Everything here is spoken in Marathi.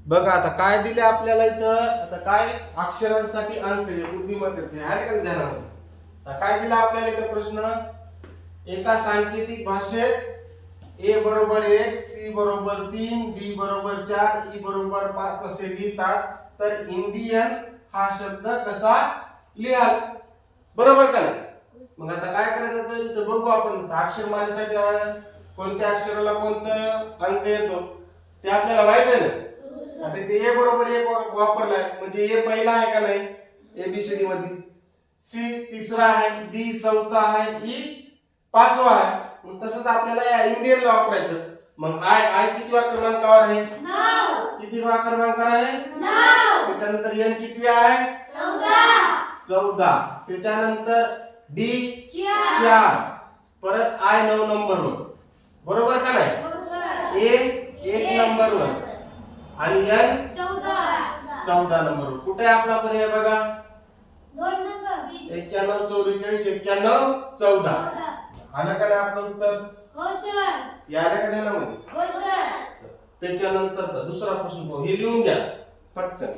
बघा आता काय दिले आपल्याला इथं, आता काय अक्षरांसाठी अंक आहे बुद्धिमत्तेचे आहे का ध्यानामध्ये. आता काय दिला आपल्याला इथं प्रश्न, एका सांकेतिक भाषेत ए बरोबर 1, सी बरोबर 3, डी बरोबर 4, ई बरोबर 5 असे लिहितात, तर इंडियन हा शब्द कसा लिहाल, बरोबर का नाही. मग आता काय करायचं तर इथं बघू आपण. अक्षरमालेसाठी कोणत्या अक्षराला कोणतं अंक येतो ते आपल्याला माहित आहे ना. आता ते ए बरोबर 1 वापरलाय म्हणजे ए पहिला आहे का नाही एबीसीडी मध्ये, सी तिसरा आहे, डी चौथा आहे, ई पाचवा आहे. मग तसंच आपल्याला या इंडियनला वापरायचं. मग आय आय कितव्या क्रमांकावर आहे, 9. कितव्या क्रमांकावर आहे, 9. त्याच्यानंतर एन कितव्या आहे, 14. त्याच्यानंतर डी 4, परत आय 9 नंबरवर, बरोबर का नाही. ए 1 नंबरवर आणि एन 14 नंबरवर. कुठे आहे आपला पर्याय बघा, 91 44 91 14. आलं का नाही आपलं उत्तर, हो सर. याला का ध्यानामध्ये, हो सर. त्याच्यानंतरचा दुसरा प्रश्न पाहू, हे लिहून घ्या पटकन.